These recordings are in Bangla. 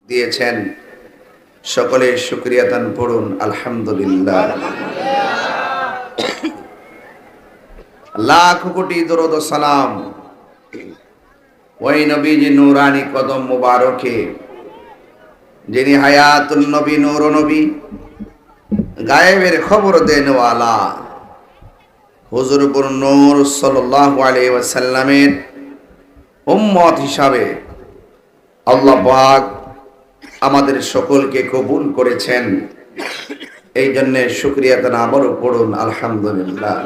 দিয়েছেন। সকলে শুকরিয়া দান করুন আলহামদুলিল্লাহ। লাখ কোটি দরুদ ও সালাম ওই নবীজি নূরানি কদম মুবারকে, যিনি হায়াতুন নবী, নূর নবী, গায়েবের খবর দেনওয়ালা হুজুর নূর সাল্লাল্লাহু আলাইহি ওয়াসাল্লামের উম্মত হিসাবে আল্লাহ পাক আমাদের সকলকে কবুল করেছেন। এই জন্য শুকরিয়া তার আবারও পড়ুন আলহামদুলিল্লাহ।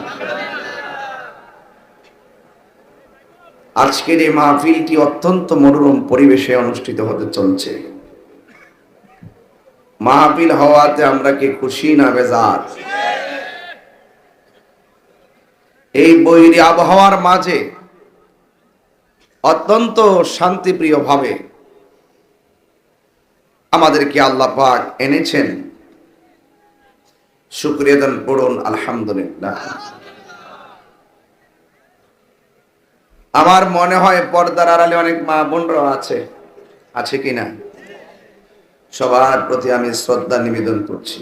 আজকের এই মাহফিলটি অত্যন্ত মনোরম পরিবেশে অনুষ্ঠিত হতে চলছে। মাহফিল হওয়াতে আমরা কি খুশি না বেজার? এই বৈরী আবহাওয়ার মাঝে অত্যন্ত শান্তিপ্রিয় ভাবে আমাদেরকে আল্লাহ পাক এনেছেন। শুকরিয়া দান পড়ুন আলহামদুলিল্লাহ। আমার মনে হয় পর্দার আড়ালে অনেক মা বোনরা আছে কিনা? সবার প্রতি আমি শ্রদ্ধা নিবেদন করছি।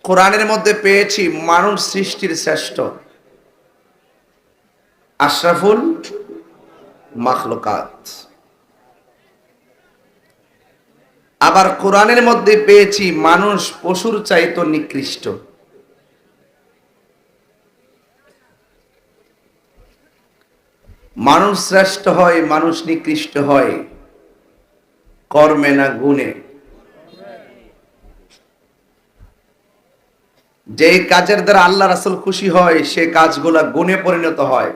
কোরআনের মধ্যে পেয়েছি মানুষ সৃষ্টির শ্রেষ্ঠ, আশরাফুল মাখলুকাত। আবার কোরআনের মধ্যে পেয়েছি মানুষ পশুর চাইতো নিকৃষ্ট। মানুষ শ্রেষ্ঠ হয়, মানুষ নিকৃষ্ট হয় কর্মে না গুণে। যে কাজের দ্বারা আল্লাহ রাসূল খুশি হয় সে কাজগুলা গুণে পরিণত হয়,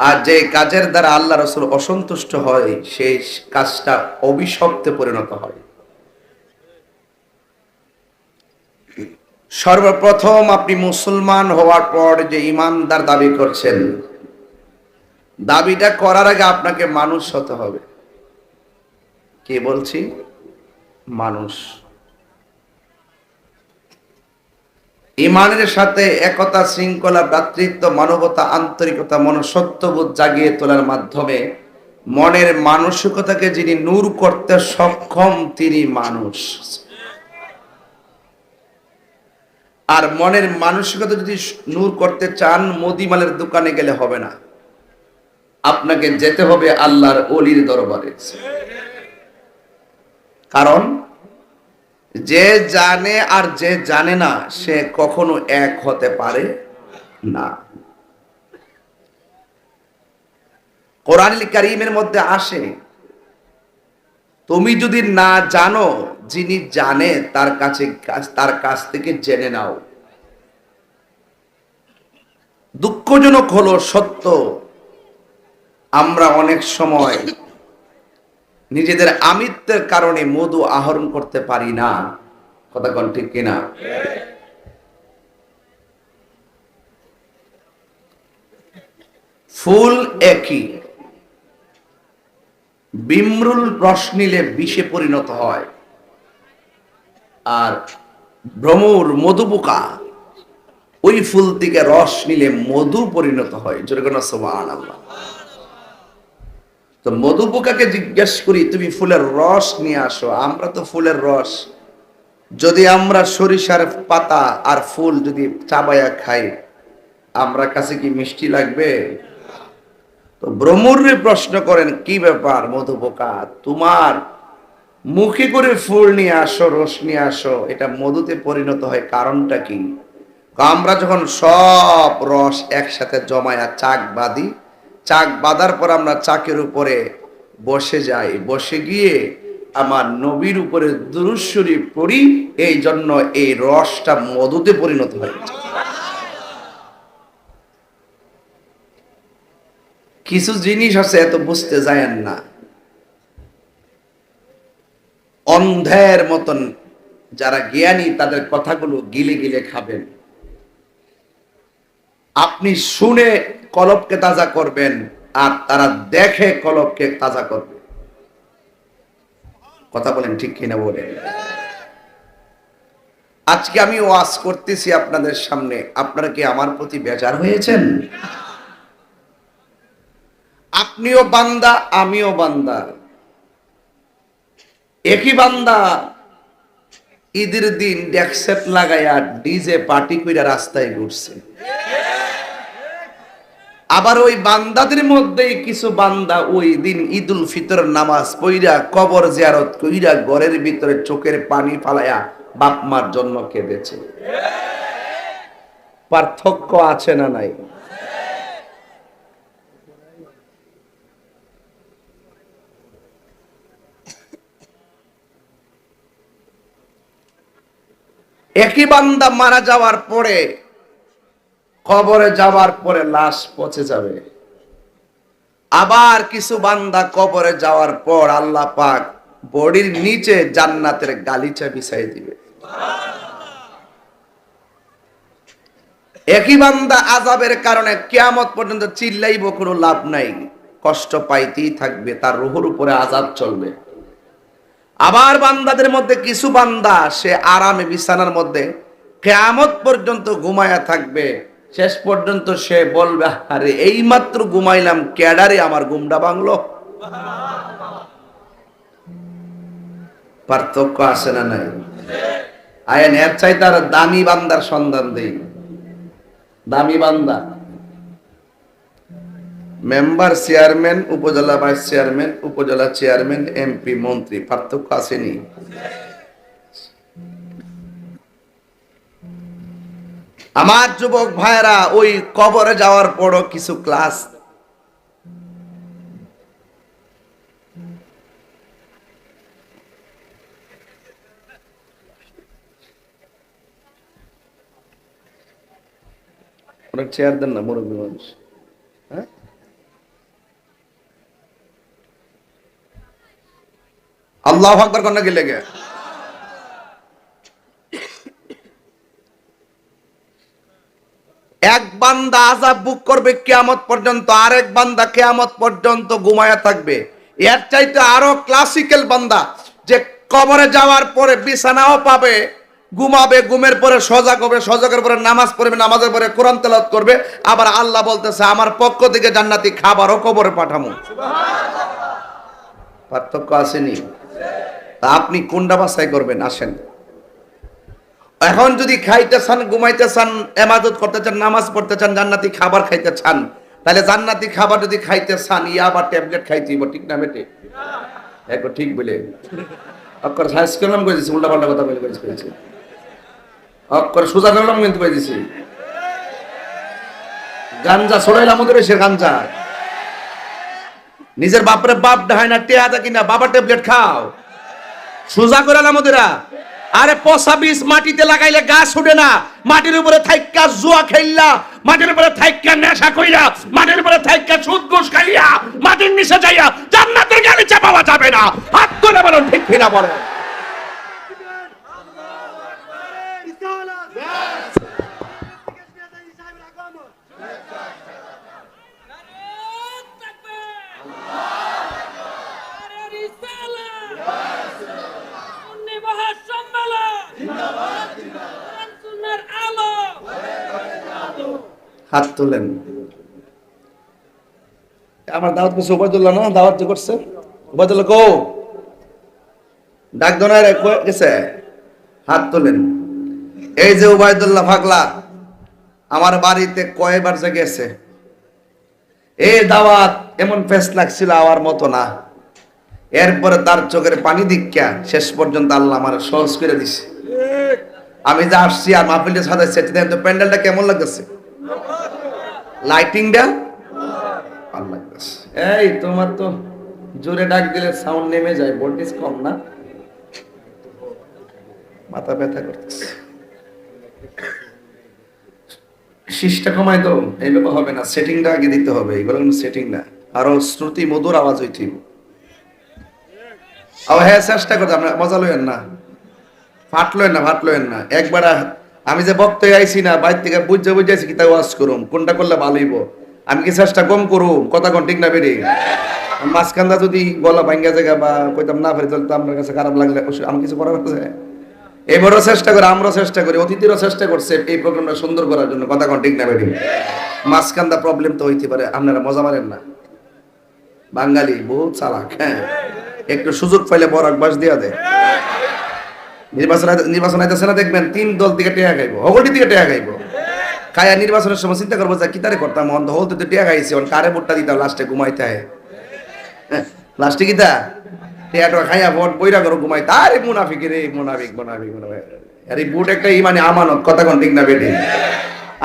আর যে কাজের দ্বারা আল্লাহ রাসূল অসন্তুষ্ট হয় সেই কাজটা অভিশপ্তে পরিণত হয়। সর্বপ্রথম আপনি মুসলমান হওয়ার পর যে ইমানদার দাবি করছেন, দাবিটা করার আগে আপনাকে মানুষ হতে হবে। কি বলছি? মানুষ। ইমানের সাথে একতা, শৃঙ্খলা, ভ্রাতৃত্ব, মানবতা, আন্তরিকতা, মনুষ্যত্ববোধ জাগিয়ে তোলার মাধ্যমে মনের মানসিকতাকে যিনি নূর করতে সক্ষম তিনি মানুষ। আর মনের মানসিকতা যদি নূর করতে চান মুদিমালের দোকানে গেলে হবে না, আপনাকে যেতে হবে আল্লাহর ওলির দরবারে। কারণ যে জানে আর যে জানে না সে কখনো এক হতে পারে না। কোরআনুল কারীমের মধ্যে আসে, তুমি যদি না জানো যিনি জানে তার কাছ থেকে জেনে নাও। দুঃখজনক হলো সত্য, আমরা অনেক সময় নিজেদের আমিত্বের কারণে মধু আহরণ করতে পারি না। কথা কোন ঠিক কিনা? ফুল একই, বিমরুল রস নিলে বিষে পরিণত হয়, আর ভ্রমর মধুপোকা ওই ফুল থেকে রস নিলে মধু পরিণত হয়। জোরে কোন সুবহানাল্লাহ। তো মধুপোকাকে জিজ্ঞেস করি তুমি ফুলের রস নিয়ে আসো, আমরা তো ফুলের রস যদি আমরা সরিষার পাতা আর ফুল যদি চাবায়া খাই আমরা কাছে কি মিষ্টি লাগবে? তো ভ্রমরে প্রশ্ন করেন কি ব্যাপার মধুপোকা, তোমার মুখে করে ফুল নিয়ে আসো, রস নিয়ে আসো, এটা মধুতে পরিণত হয়, কারণটা কি? আমরা যখন সব রস একসাথে জমায়া চাক বাঁধি, চাক বাঁধার পর আমরা চাকের উপরে বসে যাই, বসে গিয়ে আমার নবীর উপরে দুরূদ শরীফ পড়ি, এই জন্য এই রসটা মধুতে পরিণত হয়। কিছু জিনিস আছে এত বুঝতে যায়েন না, অন্ধের মতন যারা জ্ঞানী তাদের কথাগুলো গিলে গিলে খাবেন। আপনি শুনে কলবকে তাজা করবেন আর তারা দেখে কলবকে তাজা করবে। কথা বলেন ঠিক কিনা বলেন? আজকে আমি ওয়াজ করতেছি আপনাদের সামনে, আপনারা কি আমার প্রতি বেজার হয়েছেন? আপনিও বান্দা, আমিও বান্দা। একই বান্দা ঈদের দিন ডেকসেট লাগাইয়া ডিজে পার্টি কইরা রাস্তায় ঘুরছে। আবার ওই বান্দাদের মধ্যেই কিছু বান্দা ওই দিন ঈদুল ফিতর নামাজ পইরা কবর জিয়ারত কইরা ঘরের ভিতরে চোখের পানি ফালায়া বাপ মার জন্য কেঁদেছে। পার্থক্য আছে না নাই? একই বান্দা মারা যাওয়ার পরে, কবরে যাওয়ার পরে লাশ পচে যাবে। আবার কিছু বান্দা কবরে যাওয়ার পর আল্লাহ পাক বডির নিচে জান্নাতের গালিচা বিছাই দিবে। একই বান্দা আযাবের কারণে কিয়ামত পর্যন্ত চিল্লাইব, কোনো লাভ নাই, কষ্ট পাইতেই থাকবে, তার রূহের উপরে আযাব চলবে। আবার বান্দাদের মধ্যে কিছু বান্দা সে আরামে বিছানার মধ্যে কিয়ামত পর্যন্ত ঘুমায়া থাকবে। শেষ পর্যন্ত সে বলবে, আরে এইমাত্র ঘুমাইলাম, ক্যাডারে আমার ঘুমটা ভাঙলো। পার্থক্য আছে না নাই? আয়েন এর চাইতে আর দামি বান্দার সন্ধান দেই। দামি বান্দা, মেম্বার, চেয়ারম্যান, উপজেলা ভাইস চেয়ারম্যান, উপজেলা চেয়ারম্যান, এমপি, মন্ত্রী, পার্থক্য আসেনি? আমার যুবক ভাইরা, ওই কবরে যাওয়ার পরও কিছু ক্লাস চেয়ার দেন না, মুরব্বী মানুষ। হ্যাঁ, আল্লাহু আকবার কন্যা গেলে গে। এক বান্দা আযাব বুক করবে কিয়ামত পর্যন্ত, আরেক বান্দা কিয়ামত পর্যন্ত ঘুমায়া থাকবে। এর চাইতে আরো ক্লাসিক্যাল বান্দা, যে কবরে যাওয়ার পরে বিছানাও পাবে, ঘুমাবে, ঘুমের পরে সজাগ হবে, সজাগের পরে নামাজ পড়বে, নামাজের পরে কোরআন তেলাওয়াত করবে। আবার আল্লাহ বলতেছে, আমার পক্ষ থেকে জান্নাতি খাবারও কবরে পাঠামু। পার্থক্য আসেনি? তা আপনি কোনটা বাছাই করবেন? আসেন, এখন যদি খাইতে চান, ঘুমাইতে চান, ইবাদত করতে চান, নামাজ পড়তে চান, জান্নাতি খাবার খাইতে চান, তাহলে জান্নাতি খাবার যদি খাইতে চান, আবার ট্যাবলেট খাইতে হইব। ঠিক না বেটে? একবার ঠিক বলে অক্ষর সাইজ করলাম করে দিচ্ছি, উল্টা পাল্টা কথা বলে করেছি, অক্ষর সোজা করলাম কিন্তু করে দিছি। গাঞ্জা ছড়াইলাম ওদের, সে গাঞ্জা নিজের বাপরে বাপ ডাহাই না, টেহা দেখি না, বাবা ট্যাবলেট খাও, সোজা করালাম ওদেরা। আরে পচা বীজ মাটিতে লাগাইলে গাছ উঠে না, মাটির উপরে থাইক্কা জুয়া খেললা, মাটির উপরে থাইক্কা নেশা কইরা, মাটির উপরে থাইক্কা সুদ ঘুষ খাইয়া, মাটির নিচে যাইয়া জান্নাতের গালিচা পাওয়া যাবে না। হাত তুলে বলুন ঠিক কিনা বলেন। হাত তোলেন। আমার দাওয়াত করছে উবাইদুল্লাহ না? দাওয়াত যে করছে উবাইদুল্লাহ, কো ডাক দোনায় গেছে? হাত তোলেন। এই যে উবাইদুল্লাহ পাগলা আমার বাড়িতে কয়বার যে গেছে, এই দাওয়াত এমন ফেস লাগছিল আমার মতো না। এরপরে তার চোখের পানি দিক্কা শেষ পর্যন্ত আল্লাহ আমার সহজ করে দিছে। আমি যে আসছি আর মাহফিলটা সাজাইছে, তো প্যান্ডেলটা কেমন লাগতেছে? লাইটিংটা ভালো লাগতেছে। এই তোমার তো জোরে ডাক দিলে সাউন্ড নেমে যায়, ভোল্টেজ কম না? মাথা ব্যথা করতেছে, শীষটা কমাই তো, এইভাবে হবে না, সেটিংটা আগে দিতে হবে। এগুলো কোনো সেটিং না, আরো শ্রুতি মধুর আওয়াজ হইতে। হ্যাঁ, চেষ্টা করতে, আপনার মজা লইেন না, ফাটলেন না। একবার আমি যে বক্তব্য আইছি না, বাইর থেকে বুঝাইছি কি তাই ওয়াজ করুম, কোনটা করলে ভালো হইব, আমি কি চেষ্টা কম করুম? কথা কোন ঠিক না বেরি? মাঝখানটা যদি গলা ভাঙ্গা জায়গা বা কইতাম না পারি, তাহলে তো আপনার কাছে খারাপ লাগলে আমি কিছু করার আছে। এবারও চেষ্টা করি, আমরাও চেষ্টা করি, অতিথিরও চেষ্টা করছে এই প্রোগ্রামটা সুন্দর করার জন্য। কথা কোন ঠিক না বেরি? মাঝখানটা প্রবলেম তো হইতে পারে, আপনারা মজা মারেন না। বাঙালি বহুত চালাক। হ্যাঁ, একটু সুযোগ পাইলে বরাক বাস দিয়া দেয়। নির্বাচন আইতেছে না, দেখবেন 3 দল থেকে টেয়া খাইবো, হগলটি থেকে টেয়া খাইবো। খায়া নির্বাচনের সময় চিন্তা করবো যে কিতারে করতাম, অন্ধ হলতে তো টেয়া খাইছি, কারে ভোটটা দিতাম, লাস্টে ঘুমাইতে হয়। লাস্টে কিতা টেয়াটা খাইয়া ভোট বইরা করো ঘুমাই, তারে মুনাফিক রে, মুনাফিক মুনাফিক মুনাফিক। আর এই ভোট একটা ইমানে আমানত, কথা কোন ঠিক না বেটি?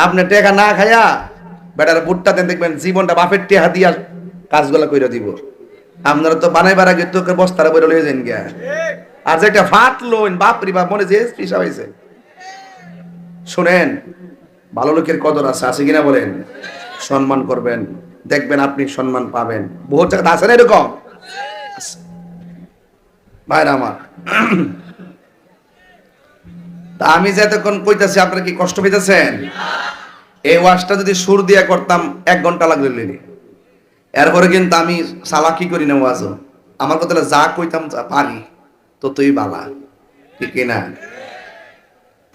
আপনি টেকা না খাইয়া বেটার ভোটটা দেন, দেখবেন জীবনটা বাপের টেহা দিয়া কাজগুলা কইরা দিব। আপনারা তো বানাইবার আগে তোকে বস্তারা বইরা লইয়া যান গিয়া। আজ একটা ফাটলো বাপরি বাপ, মনে যে পিসা হয়েছে। শোনেন, ভালো লোকের কদর আছে, আছে কিনা বলেন? সম্মান করবেন, দেখবেন আপনি সম্মান পাবেন। বহুত জায়গা আছে না এরকম? ভাইরা আমার, তা আমি যে এতক্ষণ কইতাছি, আপনারা কি কষ্ট পেতেছেন? এই ওয়াজটা যদি সুর দিয়া করতাম 1 ঘন্টা লাগবে লিনি। এরপরে কিন্তু আমি চালাকি করি না ওয়াজও, আমার কথা যা কইতাম পারি তো তুই বালা, ঠিক না?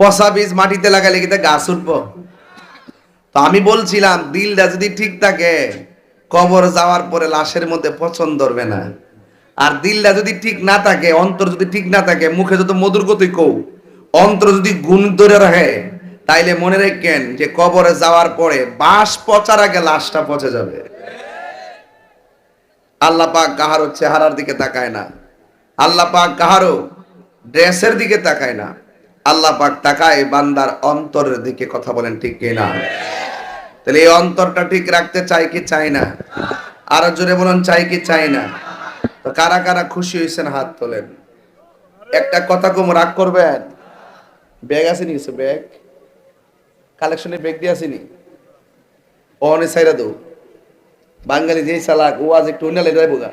পচা বীজ মাটিতে লাগালে কি গাছ উঠবো? তো আমি বলছিলাম, দিলটা যদি ঠিক থাকে, কবর যাওয়ার পরে লাশের মধ্যে পচন ধরবে না। আর দিলটা যদি ঠিক না থাকে, অন্তর যদি ঠিক না থাকে, মুখে যত মধুর গতি কও, অন্তর যদি গুণ ধরে রাখে, তাইলে মনে রাখেন যে কবরে যাওয়ার পরে বাঁশ পচার আগে লাশটা পচে যাবে। আল্লাহ পাক কাহারো চেহারার দিকে তাকায় না, আল্লাহ পাক কাহারো ড্রেসের দিকে তাকায় না, আল্লাহ পাক তাকায় বান্দার অন্তরের দিকে। কথা বলেন ঠিক কিনা? তাহলে এই অন্তরটা ঠিক রাখতে চাই কি চাই না? আরো জোরে বলুন, চাই কি চাই না? তো কারা কারা খুশি হয়েছেন হাত তোলেন। একটা কথা কম, রাগ করবেন? ব্যাগ আছে নি? ব্যাগ কালেকশনে ব্যাগ দিয়ে আসেনি, অনে সাইরা দো। বাঙালি যেই চালাক, ও আজ একটু উন্নালে যাইবো গা,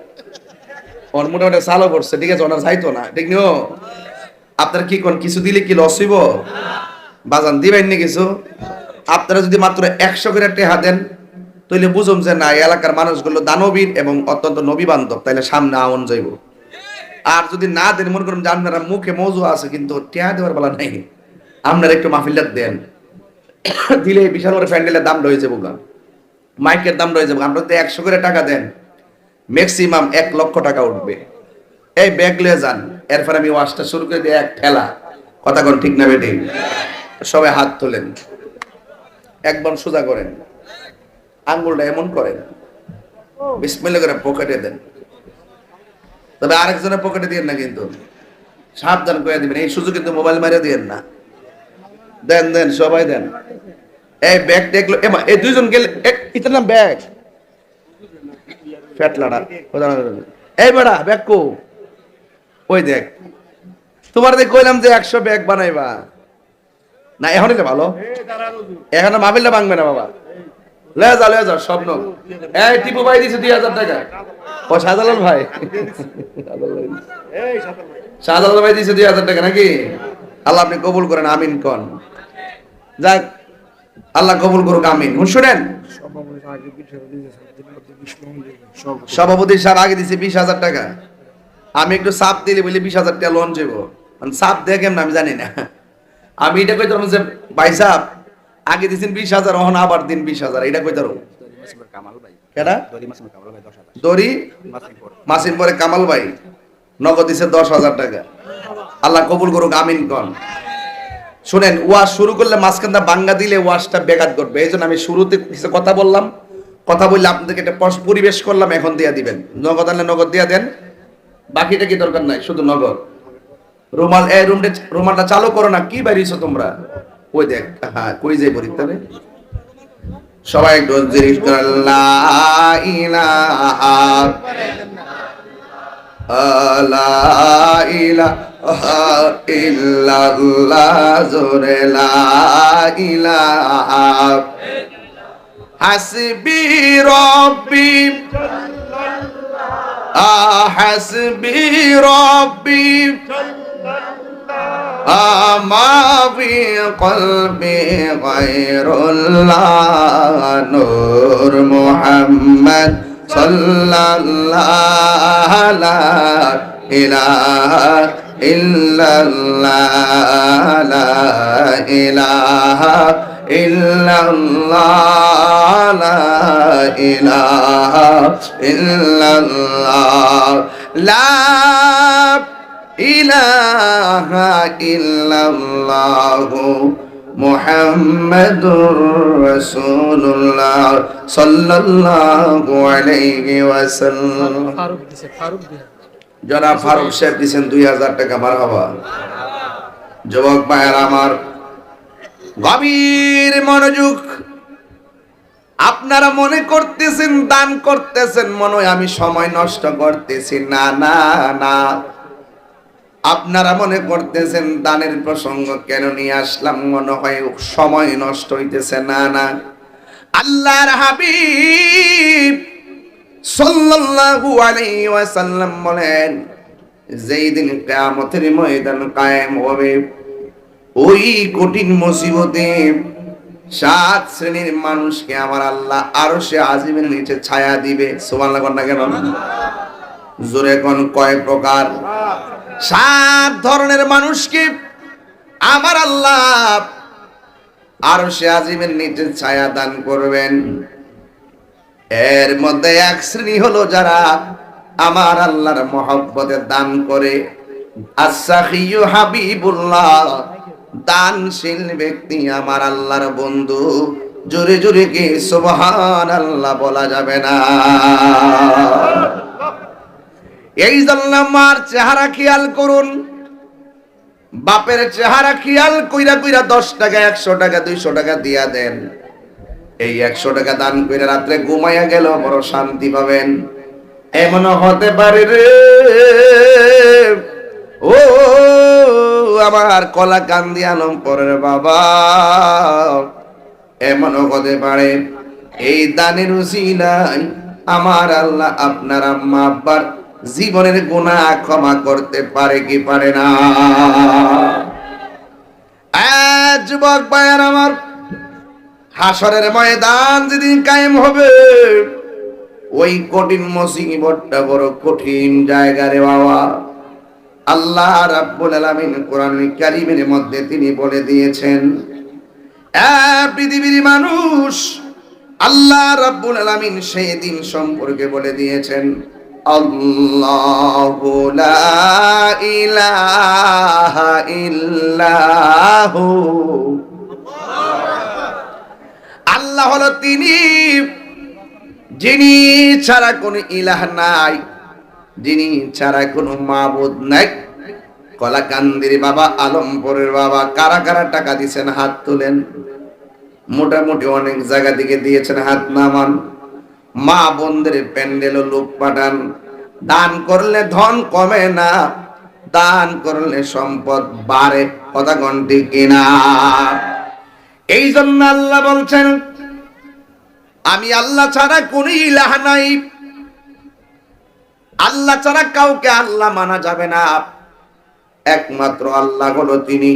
ওর মোটামুটি চালও পড়ছে, ঠিক আছে, ওনার চাইতো না, ঠিক নিও। আপনার কি কোন কিছু দিলে কি লস হইব? বাজান দিবেন নি কিছু? আপনারা যদি মাত্র 100 করে টেহা দেন, তাইলে বুঝুম যে না, এলাকার মানুষগুলো দানবীর এবং অত্যন্ত নবী বান্ধব, তাইলে সামনে আউন যাইব। আর যদি না দেন, মনে করুন যে আপনারা মুখে মজু আছে কিন্তু টেহা দেওয়ার বেলা নাই, আপনারা একটু মাহফিলটা দেন, দিলে বিশাল বড় প্যান্ডেলের দাম রয়ে যাবো, মাইকের দাম রয়ে যাবো। আপনারা যদি 100 করে টাকা দেন, ম্যাক্সিমাম 1 লক্ষ টাকা উঠবে। এই ব্যাগ লিয়ে যান, এরপর আমি ওয়াজটা শুরু করে দিই, এক ঠেলা। কথা কোন ঠিক না বেটি? সবাই হাত তোলেন, একবার সোজা করেন, আঙ্গুলটা এমন করেন, বিসমিল্লাহ করে পকেটে দেন। তবে আরেকজনের পকেটে দিয়েন না কিন্তু, সাবধান করে দিবেন। এই সুযোগ কিন্তু মোবাইল মারিয়ে দিয়েন না। দেন দেন, সবাই দেন। এই ব্যাগ দেখলো, এই দুইজন গেলে ইতার নাম ব্যাগ ফ্যাটলাটা। এই বেড়া ব্যাগ কো? ওই দেখ, তোমার দেখ কইলাম যে 100 ব্যাগ বানাইবা না, এখন এটা ভালো, এখন মাহফিলটা ভাঙবে না বাবা। লয়ে যাও স্বপ্ন। এই টিপু ভাই দিছে 2000 টাকা। ও শাহজালাল ভাই, শাহজালাল ভাই দিছে 2000 টাকা নাকি? আল্লাহ আপনি কবুল করেন, আমিন কোন। যাক, আল্লাহ কবুল করুক, আমিন। শুনেন, সভাপতি সাহেব আগে দিছে 20,000 টাকা। আমি একটু চাপ দিলে বলি 20,000 টাকা লোন যাবো, চাপ দেয় কেমন আমি জানি না। আমি এটা কইতাম যে ভাই সাহেব আগে দিছেন 20,000, এখন আবার দিন 20,000, এটা কইতাম। দড়ি মাসিম পরে কামাল ভাই নগদ দিছে 10,000 টাকা। আল্লাহ কবুল করুক, আমিন কোন। শুনেন, ওয়াজ শুরু করলে মাঝখানটা বাঙ্গা দিলে ওয়াজটা বেঘাত করবে। এই জন্য আমি শুরুতে কিছু কথা বললাম, কথা বললে আপনাদেরকে একটা পরিবেশ করলাম, এখন দিয়া দিবেন। নগদ আনলে নগদ দিয়া দেন, বাকিটা কি দরকার নাই, শুধু নগদ। রুমাল, এই রুমালটা চালু করো না, কি বাইরেছো তোমরা? ওই দেখ, হ্যাঁ কই যাই বলি তাহলে সবাই একটু জিজ্ঞেস করেন, লা ইলাহা ইল্লাল্লাহ, জোরে লা ইলাহা। হাসবি রব্বি হাসবি রব্বি মা ফি কলবি গায়রুল্লাহ, নূর মুহাম্মদ সাল্লাল্লাহু লা ইলাহা ইল্লাল্লাহ, লা ইলাহা ইল্লাল্লাহ লা ইলাহা ইল্লাল্লাহ লা ইলাহা ইল্লাল্লাহ মুহাম্মাদুর রাসূলুল্লাহ সাল্লাল্লাহু আলাইহি ওয়াসাল্লাম। জনাব ফারুক সাহেব দিয়েছেন 2000 টাকা। মারহাবা। যুবক ভাইয়ের আমার, গভীর মনোযোগ। আপনারা মনে করতেছেন দান করতেছেন, মনে হয় আমি সময় নষ্ট করতেছি। না না না, আপনারা মনে করতেছেন দানের প্রসঙ্গ কেন নিয়ে আসলাম, মনে হয় সময় নষ্ট হইতেছে। না না, আল্লাহর হাবিব সাল্লাল্লাহু আলাইহি ওয়াসাল্লাম বলেন, যেই দিন কিয়ামতের ময়দান কায়েম হবে, ওই কঠিন মুসিবতে 7 শ্রেণীর মানুষকে আমার আল্লাহ আরশে আজিমের নিচে ছায়া দিবে। সুবহানাল্লাহ কোন না কেন? জোরে কোন কয় প্রকার? 7 ধরনের মানুষকে আমার আল্লাহ আরশে আজিমের নিচে ছায়া দান করবেন। এর মধ্যে এক শ্রেণী হলো যারা আমার আল্লাহর মহব্বতে দান করে। আস-সাখিয়্যু হাবিবুল্লাহ, দানশীল ব্যক্তি আমার আল্লাহর বন্ধু। জোরে জোরে কি সুবহানাল্লাহ বলা যাবে না? এই জন্য মার চেহারা খেয়াল করুন, বাপের চেহারা খেয়াল কইরা কইরা 10 টাকা 100 টাকা 200 টাকা দিয়া দেন। এই 100 টাকা দান করে রাত্রে ঘুমাইয়া গেল বড় শান্তি পাবেন। এমন হতে পারে রে ও আমার কলা কান্দি আলমপুরের বাবা, এমন হতে পারে এই দানের উসিলায় আমার আল্লাহ আপনার আম্মা আব্বার জীবনের গুনাহ ক্ষমা করতে পারে কি পারে না? যুবক ভাইয়ের আমার, হাসরের ময়দান যেদিন কায়েম হবে, ওই কঠিন মুসিবতটা বড় কঠিন জায়গা রে বাবা। আল্লাহ রাব্বুল আলামিন কোরআনুল কারীমের মধ্যে তিনি বলে দিয়েছেন, পৃথিবীর মানুষ, আল্লাহ রাব্বুল আলামিন সেই দিন সম্পর্কে বলে দিয়েছেন, আল্লাহু লা ইলাহা ইল্লাহু, আল্লাহ হলো তিনি যিনি ছাড়া কোনো ইলাহ নাই, যিনি ছাড়া কোনো মাবুদ নাই। কলাকান্দির বাবা, আলমপুরের বাবা, কারা কারা টাকা দিয়েছেন হাত তুলেন। মোটামুটি অনেক জায়গা থেকে দিয়েছেন, হাত নামান। মা বোনদের প্যান্ডেলও লোক পাঠান। দান করলে ধন কমে না, দান করলে সম্পদ বাড়ে। কথা গন্টি কিনা? এই জন্য আল্লাহ বলছেন, আমি আল্লাহ ছাড়া কোনো ইলাহ নাই। আল্লাহ ছাড়া কাউকে আল্লাহ মানা যাবে না। একমাত্র আল্লাহ হলো তিনি,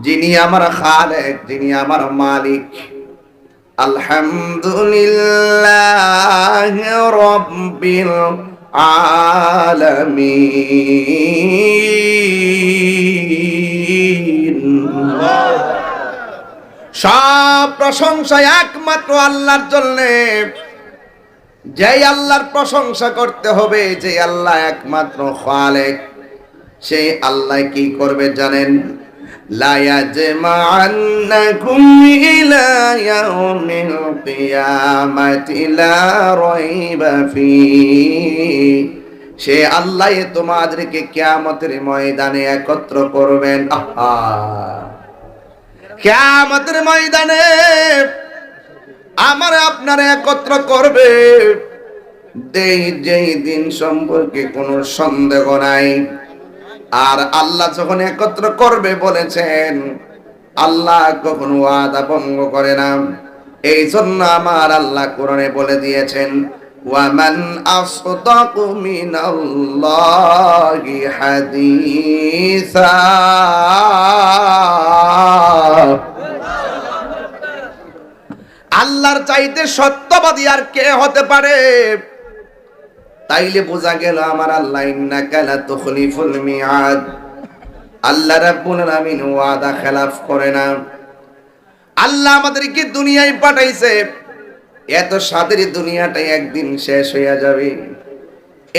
যিনি আমার খালেক, যিনি আমার মালিক। আলহামদুলিল্লাহ রাব্বিল আলামিন। সব প্রশংসা একমাত্র আল্লাহর জন্য। যেই আল্লাহর প্রশংসা করতে হবে, যে আল্লাহ একমাত্র খালেক, সেই আল্লাহ কি করবে জানেন? লা ইয়াজমা'আন্নাকুম ইলা ইয়াউমিল কিয়ামাতি লা রাইবা ফীহি, সে আল্লাহ তোমাদেরকে কিয়ামতের ময়দানে একত্র করবেন। আহা, কিয়ামতের ময়দানে আমার আপনারা একত্র করবে। যেই দিন সম্পর্কে কোনো সন্দেহ নাই। আর আল্লাহ যখন একত্র করবে বলেছেন, আল্লাহ কখনো ওয়াদা ভঙ্গ করে না। এই জন্য আমার আল্লাহ কোরআনে বলে দিয়েছেন, ওয়ামান আসদাকু মিনাল্লাহি হাদিসা, আল্লাহর চাইতে সত্যবাদী আর কে হতে পারে? তাইলে বোঝা গেল আমার আল্লাহ ইন্নাকা লা তুখলিফুল মিআদ, আল্লাহ রাব্বুল আলামিন ওয়াদা খেলাফ করে না। আল্লাহ আমাদেরকে দুনিয়ায় পাঠাইছে, এত স্বাদের দুনিয়াটাই একদিন শেষ হইয়া যাবে।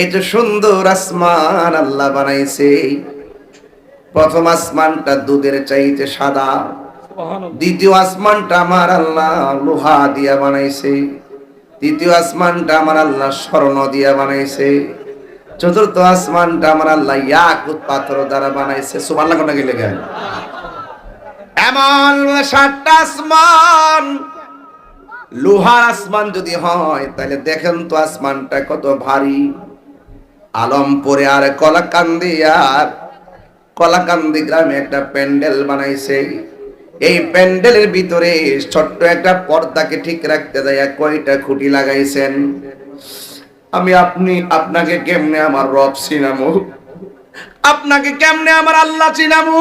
এই যে সুন্দর আসমান আল্লাহ বানাইছে, প্রথম আসমানটা দুধের চাইতে সাদা, দ্বিতীয় আসমানটা আমার আল্লাহ লোহা দিয়া বানাইছে, তৃতীয় আসমানটা আমার আল্লাহ স্বর্ণ দিয়া বানাইছে, চতুর্থ আসমানটা আমার আল্লাহ ইয়াকুত পাথর দ্বারা বানাইছে। সুবহানাল্লাহ কোন গেলে গায় এমন 7টা আসমান। লোহার আসমান যদি হয় তাহলে দেখেন তো আসমানটা কত ভারী। আলমপুরে আর কলাকান্দি গ্রামে একটা প্যান্ডেল বানাইছে। এই প্যান্ডেলের ভিতরে ছোট্ট একটা পর্দাকে ঠিক রাখতে যায় কয়টা খুঁটি লাগাইছেন। আপনাকে কেমনে আমার রব চিনামু, আপনাকে কেমনে আমার আল্লাহ চিনামু?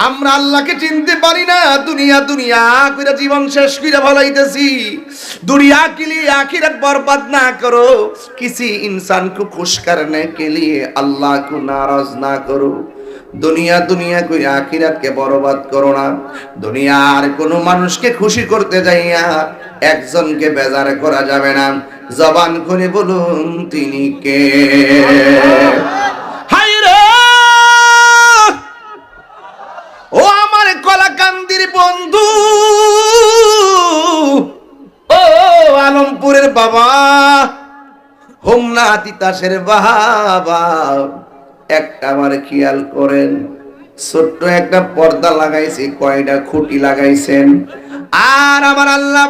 আমরা আল্লাহকে চিনতে পারি না, দুনিয়া দুনিয়া কইরা জীবন শেষ কইরা ভালাইতেছি। दुनिया के लिए आखिरत बर्बाद ना करो, किसी इंसान को खुश करने के लिए अल्लाह को नाराज ना करो। দুনিয়া দুনিয়া কই আখিরাতকে বরবাদ করো না। দুনিয়ার কোন মানুষকে খুশি করতে যাইয়া একজনকে বেজার করা যাবে না। জবান খুলে বলুন তিনি কে? হায় রে ও আমার কলাকান্দির বন্ধু, ও আলমপুরের বাবা, হোমনা তিতাসের বাবা, একটা আমার খেয়াল করেন, ছোট্ট একটা পর্দা লাগাইছি, কয়টা খুঁটি লাগাইছেন। আর আমার আল্লাহ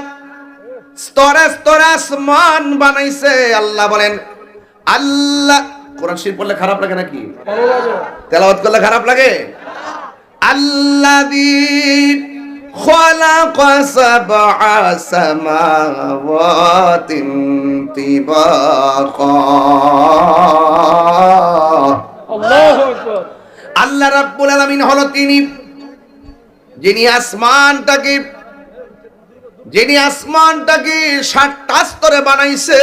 স্তরে স্তরে আসমান বানাইছে। আল্লাহ বলেন, আল্লাহ কোরআন শরীফ পড়লে খারাপ লাগে নাকি? তেলাওয়াত করলে খারাপ লাগে? আল্লাযী খালাকা সাবআ সামাওয়াতিন তিবাকা। আল্লাহু আকবার। আল্লাহ রাব্বুল আলামিন হলো তিনি যিনি আসমানটাকে 7টা স্তরে বানাইছে।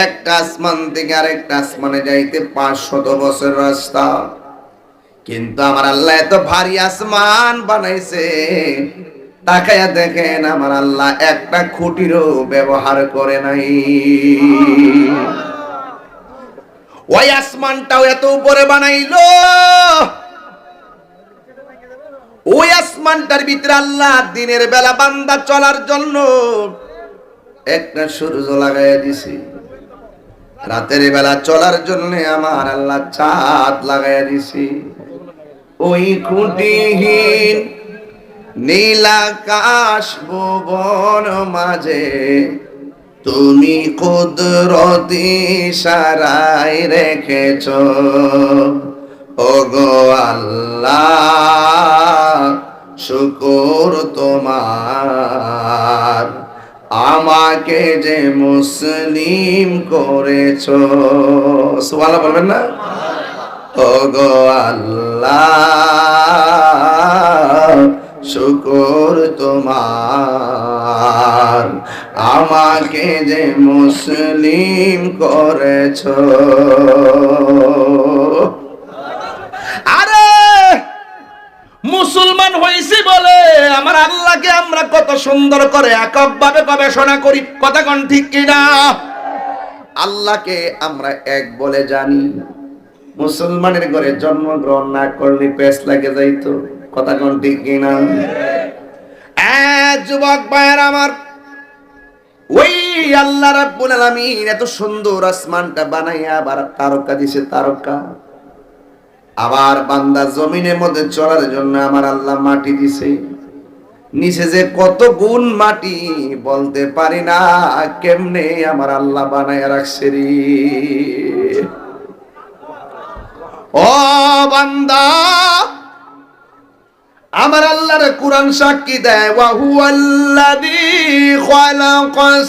একটা আসমান থেকে আরেকটা আসমানে যাইতে 500 বছর রাস্তা। কিন্তু আমার আল্লাহ এত ভারী আসমান বানাইছে, তাকায়া দেখেন আমার আল্লাহ একটা খুঁটিরও ব্যবহার করে নাই। ওই আসমানটাও এত উপরে বানাইলো, ওই আসমানটার ভিতরে আল্লাহ দিনের বেলা বান্দা চলার জন্য একটা সূর্য লাগাইয়া দিছে, রাতের বেলা চলার জন্য আমার আল্লাহ চাঁদ লাগাইয়া দিছে। ওই খুঁটিহীন নীলাকাশ ভুবন মাঝে তুমি কুদরতি ইশারায় রেখেছ। ওগো আল্লাহ শুকর তোমার, আমাকে যে মুসলিম করেছো। সুবহানাল্লাহ বলবেন না? ওগো আল্লাহ শুকর তোমার, আমাকে যে মুসলিম করেছো। আরে মুসলমান হইছি বলে আমার আল্লাহকে আমরা কত সুন্দর করে এককভাবে গবেষণা করি, কথা কোন ঠিক কিনা? আল্লাহকে আমরা এক বলে জানি। মুসলমানের ঘরে জন্মগ্রহণ না করলে পেশ লাগে যাইতো, কথা কোন ঠিক কিনা? যুবক ভাইয়ের আমার, ওই আল্লাহ রাব্বুল আলামিন এত সুন্দর আসমানটা বানাইয়া আবার তারকা দিছে, তারকা। আবার বান্দা জমিনের মধ্যে চলার জন্য আমার আল্লাহ মাটি দিছে। নিচে যে কত গুণ মাটি বলতে পারি না, কেমনে আমার আল্লাহ বানাইয়া রাখছে রে। ও বান্দা, আমার আল্লাহর কুরআন সাক্ষী দেয়, ওয়া হুয়াল্লাযী খালাকাস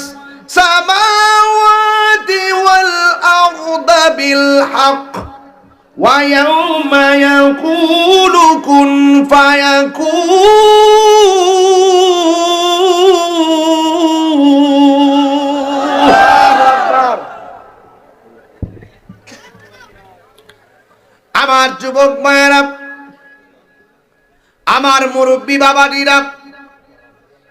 সামাওয়াতি ওয়াল আরদা বিল হক ওয়া ইয়াওমা ইয়াকুলু কুন ফায়াকুন। আমার যুবক মায়েরা, আমার মুরব্বী বাবাজিরা,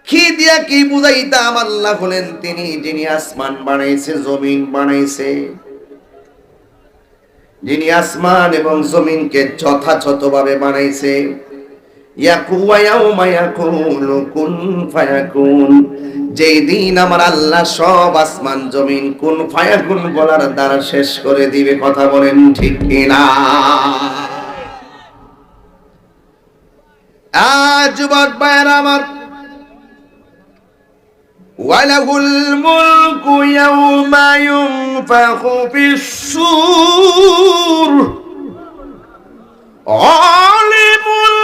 কি দিয়া কি বুঝাইতাম? আল্লাহ হলেন তিনি যিনি আসমান বানাইছে, জমিন বানাইছে, যিনি আসমান এবং জমিনকে যথাযথভাবে বানাইছে। যেই দিন আমার আল্লাহ সব আসমান জমিন কুন ফায়াকুন বলার দ্বারা শেষ করে দিবে, কথা বলেন ঠিক কিনা? যুবক ভাইয়েরা আমার, ওয়ালাহুল মুলকু ইয়াউমা ইউনফাখু ফিস-সূর আলিমুল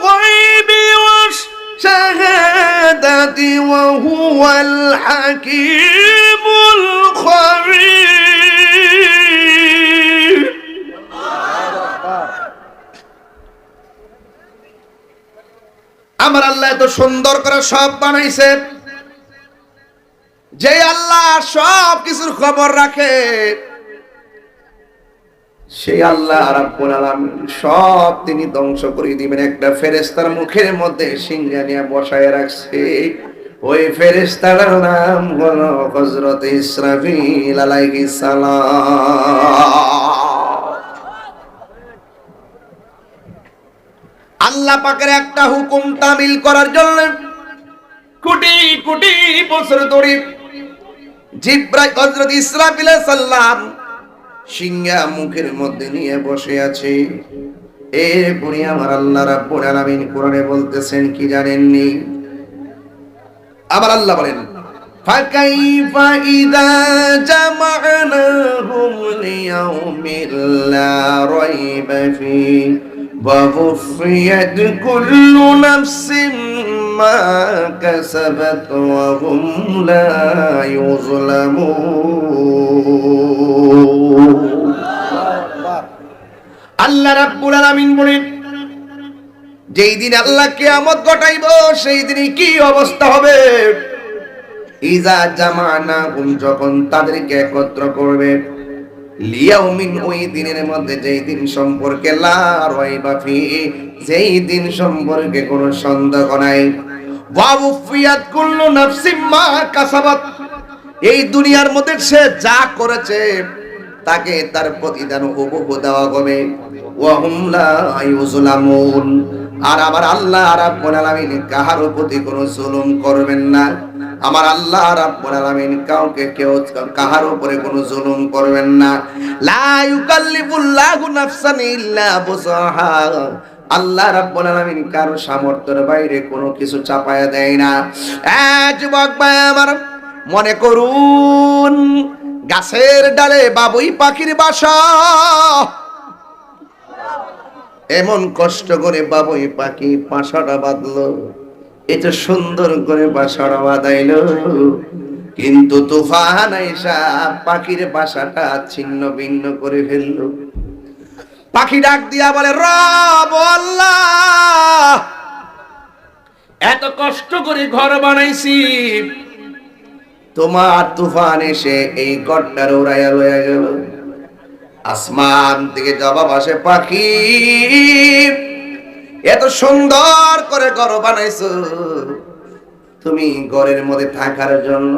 গায়বি ওয়াশ-শাহাদাতি ওয়া হুয়াল হাকীমুল খাবীর। আমার আল্লাহ এত সুন্দর করে সব বানাইছে, যে আল্লাহ সব কিছুর খবর রাখে, সেই আল্লাহ রাব্বুল আলামিন সব তিনি ধ্বংস করে দিবেন। একটা ফেরেশতার মুখের মধ্যে সিংহা নিয়ে বসায় রাখছে, ওই ফেরেশতার নাম হলো হযরত ইসরাফিল আলাইহিস সালাম। আল্লাহ পাকের একটা হুকুম তামিল করার জন্য কোটি কোটি বছর ধরে জিব্রাইল হযরত ইসরাফিল আলাইহিস সালাম সিংহা মুখের মধ্যে নিয়ে বসে আছে। এরপরে আমার আল্লাহ রাব্বুল আলামিন কোরআনে বলতেছেন কি জানেননি? আমার আল্লাহ বলেন, ফাকাইফা ইযা জামা'নাহুম লিয়াউমিল লা রাইবা ফীহি ওয়া ওয়ুফিয়াত কুল্লু নাফসিন মা কাসাবাত ওয়া হুম লা ইউযলামুন। আল্লাহ রাব্বুল আলামিন বলেন, যেই দিন আল্লাহ কিয়ামত ঘটাইব সেই দিনে কি অবস্থা হবে? ইজা জামানাহুম, যখন তাদেরকে একত্র করবে, লিয়াউমিন, ওই দিনের মধ্যে, যেই দিন সম্পর্কে লা রাইবা ফীহি, যেই দিন সম্পর্কে কোনো সন্দেহ নাই, ওয়া উফিয়াত কুল্লু নাফসিম মা কাসাবাত, এই দুনিয়ার মধ্যে সে যা করেছে তাকে তার প্রতিদান হুবহু দেওয়া হবে। ওয়া হুম লা ইউযলামুন, আর আমার আল্লাহ রাব্বুল আলামিন কাহার প্রতি কোনো জুলুম করবেন না। আমার আল্লাহ রাব্বুল আলামিন কাহার উপরে কোনো জুলুম করবেন না। লা ইউকাল্লিফুল্লাহু নাফসান ইল্লা বুসআহা, আল্লাহ রাব্বুল আলামিন কারো সামর্থ্যের বাইরে কোনো কিছু চাপায়া দেয় না। যুবক ভাই আমার, মনে করুন গাছের ডালে বাবুই পাখির বাসা, এমন কষ্ট করে বাবুই পাখি বাসাটা বাঁধলো, এটা সুন্দর করে বাসাটা বাঁধাইলো, কিন্তু তুফান আইসা পাখির বাসাটা ছিন্ন ভিন্ন করে ফেললো। পাখি ডাক দিয়া বলে, রব আল্লাহ, এত কষ্ট করে ঘর বানাইছি, তোমার তুফান এসে এই ঘরটার উড়াইয়া লইয়া গেল। আসমান থেকে জবাব আসে, পাখি এত সুন্দর করে ঘর বানাইছো, তুমি ঘরের মধ্যে থাকার জন্য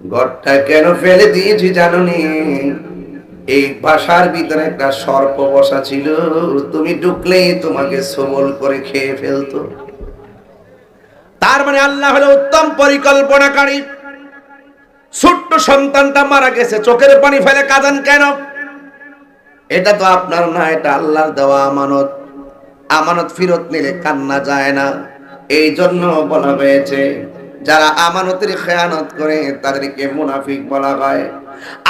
ঘরটা কেন ফেলে দিয়েছি জানোনি? এই বাসার ভিতরে একটা সর্প বসা ছিল, তুমি ঢুকলেই তোমাকে সবল করে খেয়ে ফেলতো। তার মানে আল্লাহ হলো উত্তম পরিকল্পনাকারী। ছোট্ট সন্তানটা মারা গেছে, চোখের পানি ফেলে কাঁদেন কেন? এটা তো আপনার না, এটা আল্লাহর দেওয়া আমানত। আমানত ফেরত নিলে কান্না যায় না। এই জন্য বলা হয়েছে, যারা আমানতের খেয়ানত করে তাদেরকে মুনাফিক বলা হয়।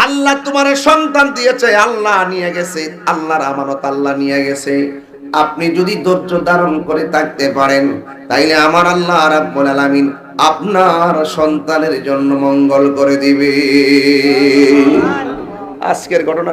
আল্লাহ তোমার সন্তান দিয়েছে, আল্লাহ নিয়ে গেছে, আল্লাহর আমানত আল্লাহ নিয়ে গেছে। আপনি যদি ধৈর্য ধারণ করে থাকতে পারেন, তাইলে আমার আল্লাহ রাব্বুল আলামিন আপনার সন্তানের জন্য মঙ্গল করে দিবে। আজকের ঘটনা